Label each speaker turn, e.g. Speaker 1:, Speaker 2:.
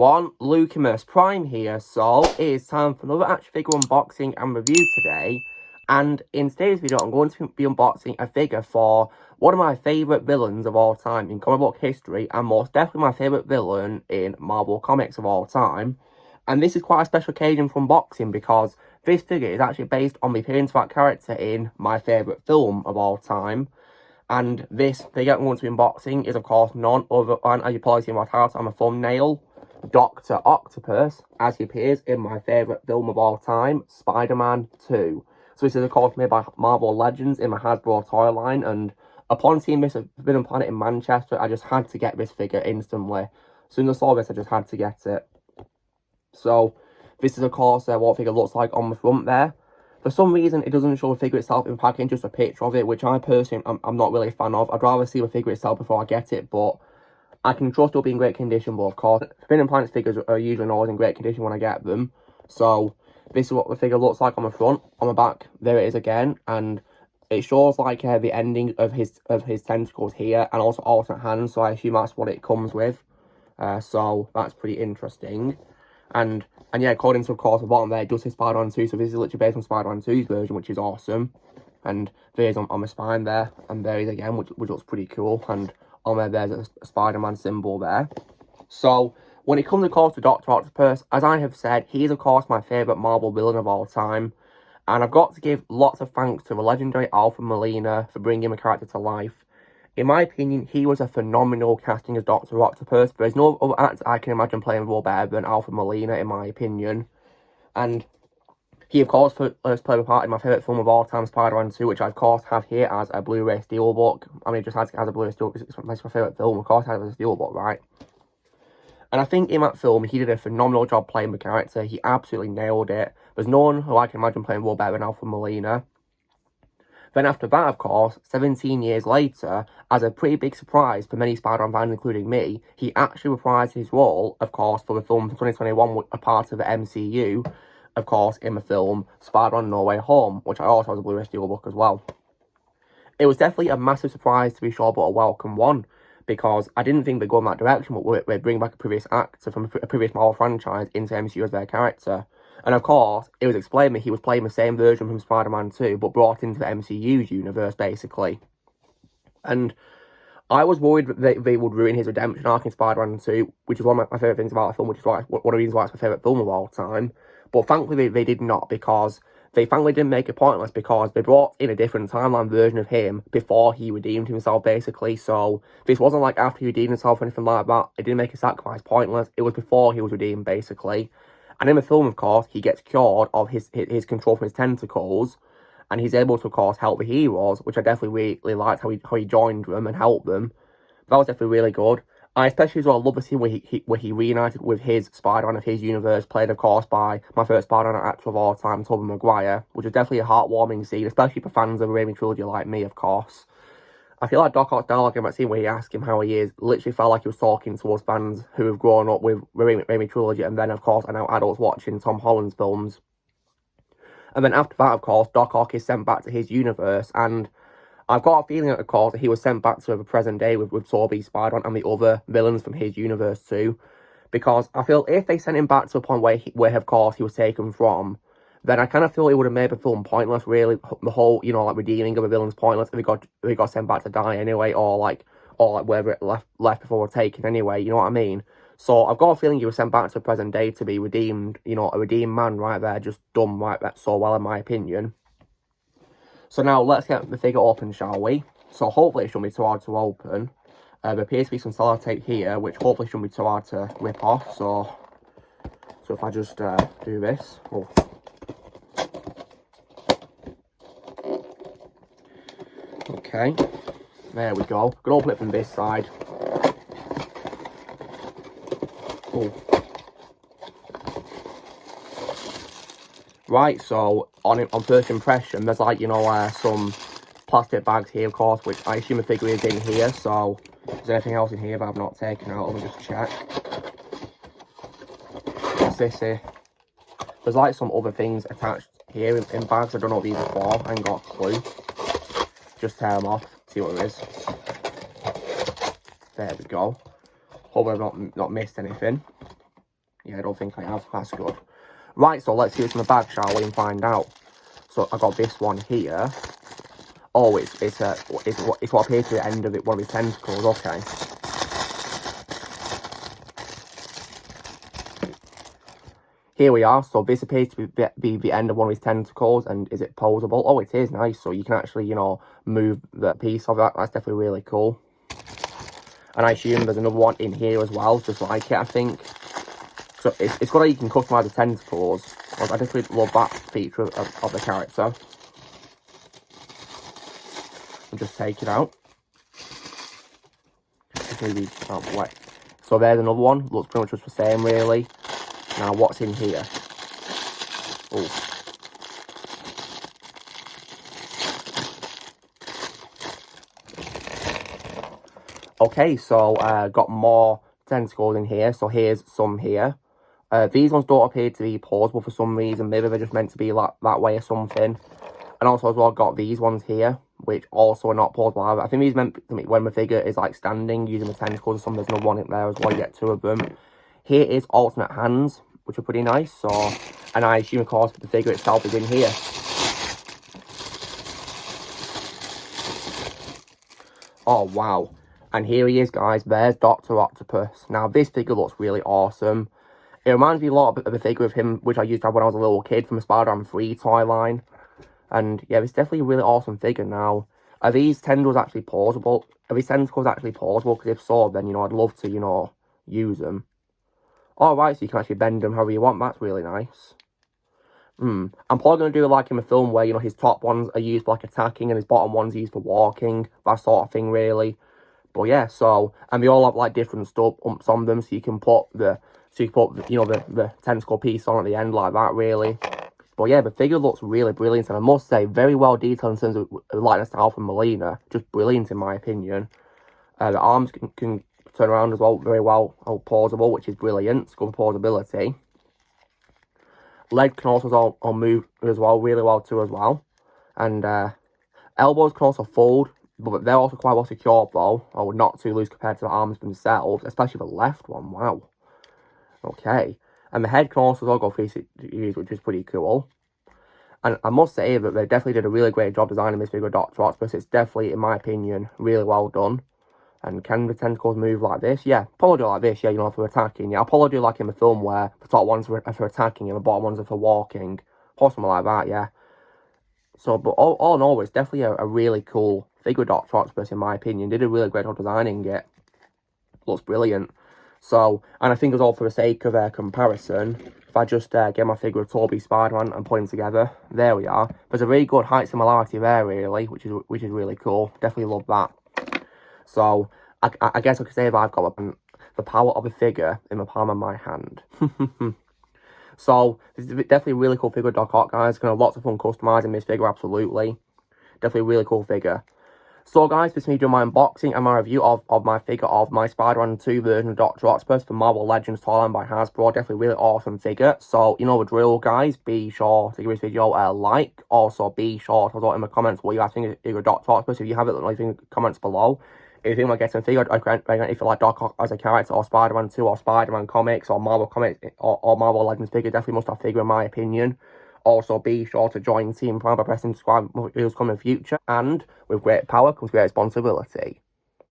Speaker 1: everyone, Lucimus Prime here. So it is time for another action figure unboxing and review today. And in today's video, I'm going to be unboxing a figure for one of my favourite villains of all time in comic book history, and most definitely my favourite villain in Marvel Comics of all time. And this is quite a special occasion for unboxing because this figure is actually based on the appearance of that character in my favourite film of all time. And this figure I'm going to be unboxing is, of course, none other than, as you probably see in my title on my thumbnail, Dr. Octopus, as he appears in my favourite film of all time, Spider-Man 2. So this is, of course, made by Marvel Legends in my HASBRO toy line, and upon seeing this at Forbidden Planet in Manchester, I just had to get this figure instantly. As soon as I saw this, I just had to get it. So, this is, of course, what the figure looks like on the front there. For some reason, it doesn't show the figure itself in packing, just a picture of it, which I personally, I'm not really a fan of. I'd rather see the figure itself before I get it, but I can trust it'll be in great condition. But of course, Forbidden Planet figures are usually always in great condition when I get them. So, this is what the figure looks like on the front. On the back, there it is again, and it shows like the ending of his tentacles here, and also alternate hands, so I assume that's what it comes with. So, that's pretty interesting. And yeah, according to, of course, the bottom there, it does say Spider-Man 2, so this is literally based on Spider-Man 2's version, which is awesome. And there's on the spine there, and there is again, which looks pretty cool. And on there's a Spider-Man symbol there. So, when it comes, of course, to Dr. Octopus, as I have said, he is, of course, my favourite Marvel villain of all time. And I've got to give lots of thanks to the legendary Alfred Molina for bringing the character to life. In my opinion, he was a phenomenal casting as Dr. Octopus. There's no other actor I can imagine playing a role better than Alfred Molina, in my opinion. And he, of course, played a part in my favourite film of all time, Spider-Man 2, which I, of course, have here as a Blu-ray Steelbook. I mean, it just has a Blu-ray Steelbook because it's my favourite film. Of course, I have a Steelbook, right? And I think in that film, he did a phenomenal job playing the character. He absolutely nailed it. There's no one who I can imagine playing a role better than Alfred Molina. Then after that, of course, 17 years later, as a pretty big surprise for many Spider-Man fans, including me, he actually reprised his role, of course, for the film from 2021, a part of the MCU, of course, in the film Spider-Man No Way Home, which I also have a Blu-ray Steelbook as well. It was definitely a massive surprise, to be sure, but a welcome one, because I didn't think they'd go in that direction, but we'd bring back a previous actor from a previous Marvel franchise into MCU as their character. And of course, it was explained that he was playing the same version from Spider-Man 2, but brought into the MCU's universe, basically. And I was worried that they would ruin his redemption arc in Spider-Man 2, which is one of my favourite things about the film, which is one of the reasons why it's my favourite film of all time. But thankfully, they did not, because they thankfully didn't make it pointless, because they brought in a different timeline version of him before he redeemed himself, basically. So this wasn't like after he redeemed himself or anything like that. It didn't make his sacrifice pointless. It was before he was redeemed, basically. And in the film, of course, he gets cured of his control from his tentacles, and he's able to, of course, help the heroes, which I definitely really liked how he joined them and helped them. That was definitely really good. I especially as well love the scene where he reunited with his Spider-Man of his universe, played, of course, by my favourite Spider-Man actor of all time, Tobey Maguire, which was definitely a heartwarming scene, especially for fans of the Raimi trilogy like me, of course. I feel like Doc Ock's dialogue in that scene where he asked him how he is literally felt like he was talking towards fans who have grown up with Raimi trilogy, and then, of course, are now adults watching Tom Holland's films. And then after that, of course, Doc Ock is sent back to his universe, and I've got a feeling, of course, that he was sent back to the present day with Tobey, Spider-Man, and the other villains from his universe too. Because I feel if they sent him back to a point where of course, he was taken from, then I kind of feel it would have made the film pointless, really. The whole, like, redeeming of the villain's pointless if he got sent back to die anyway, or wherever it left before we're taken anyway, you know what I mean? So I've got a feeling he was sent back to the present day to be redeemed, a redeemed man right there, just done right there so well, in my opinion. So now let's get the figure open, shall we? So hopefully it shouldn't be too hard to open. There appears to be some sellotape here, which hopefully shouldn't be too hard to rip off. So if I just do this. Oh. Okay, there we go. I'm gonna open it from this side. Oh. Right, so on first impression, there's like, some plastic bags here, of course, which I assume the figure is in here. So, is there anything else in here that I've not taken out? Let me just check. What's this here? There's like some other things attached here in bags. I don't know what these are for. I ain't got a clue. Just tear them off, see what it is. There we go. Hope I've not missed anything. Yeah, I don't think I have. That's good. Right, so let's see what's in the bag, shall we, and find out. So I got this one here. Oh, it's what appears to be the end of it, one of his tentacles. Okay. Here we are. So this appears to be the end of one of his tentacles, and is it posable? Oh, it is nice. So you can actually, you know, move the piece of that. That's definitely really cool. And I assume there's another one in here as well, just like it, I think. So it's got how you can customise the tentacles. I definitely love that feature of the character. And just take it out. Maybe out wet. So there's another one. Looks pretty much just the same, really. Now, what's in here? Oh. Okay, so got more tentacles in here. So here's some here. These ones don't appear to be pausable for some reason. Maybe they're just meant to be like that way or something. And also as well, got these ones here, which also are not pausable either. I think these meant to be when the figure is like standing, using the tentacles or something. There's another one in there as well. You get two of them. Here is alternate hands, which are pretty nice. So, and I assume, of course, the figure itself is in here. Oh, wow. And here he is, guys. There's Dr. Octopus. Now, this figure looks really awesome. It reminds me a lot of the figure of him, which I used to have when I was a little kid from the Spider-Man 3 toy line. And, yeah, it's definitely a really awesome figure now. Are these tendrils actually pausable? Are these tentacles actually pausable? Because if so, then, you know, I'd love to, you know, use them. Alright, so you can actually bend them however you want. That's really nice. I'm probably going to do like in a film where, you know, his top ones are used for, like, attacking and his bottom ones are used for walking. That sort of thing, really. But, yeah, so... And they all have, like, different stumps on them, so you can put the... So you can put, you know, the tentacle piece on at the end like that, really. But yeah, the figure looks really brilliant, and I must say, very well detailed in terms of likeness to Alpha and Melina. Just brilliant, in my opinion. The arms can turn around as well, very well pausable, which is brilliant. It's good for pausability. Leg can also all move as well, really well too as well. And elbows can also fold, but they're also quite well secured though, or not too loose compared to the arms themselves, especially the left one, wow. Okay. And the head can also go 360 degrees, which is pretty cool. And I must say that they definitely did a really great job designing this figure of Dr. Octopus. It's definitely, in my opinion, really well done. And can the tentacles move like this? Yeah, probably do like this, yeah, you know, for attacking. Yeah, I'll probably do like in the film where the top ones are for attacking and the bottom ones are for walking. Possibly like that, yeah. So, but all in all, it's definitely a really cool figure of Dr. Octopus, in my opinion. Did a really great job designing it. Looks brilliant. So, and I think it's all for the sake of comparison. If I just get my figure of Toby Spider-Man and put them together, there we are. There's a really good height similarity there, really, which is really cool. Definitely love that. So, I guess I could say that I've got the power of a figure in the palm of my hand. So, this is definitely a really cool figure of Doc Ock, guys. Gonna have lots of fun customizing this figure, absolutely. Definitely a really cool figure. So guys, this is me doing my unboxing and my review of my figure of my Spider-Man 2 version of Dr. Octopus for Marvel Legends Toyline by Hasbro. Definitely a really awesome figure. So, you know the drill, guys. Be sure to give this video a like. Also, be sure to vote in the comments what you guys think of Dr. Octopus. If you have it, leave in the comments below. If you think we're getting a figure, if you like Doc Ock as a character, or Spider-Man 2, or Spider-Man comics, or Marvel comics, or Marvel Legends figure, definitely must have figure in my opinion. Also, be sure to join Team Prime by pressing subscribe for videos coming in the future. And with great power comes great responsibility.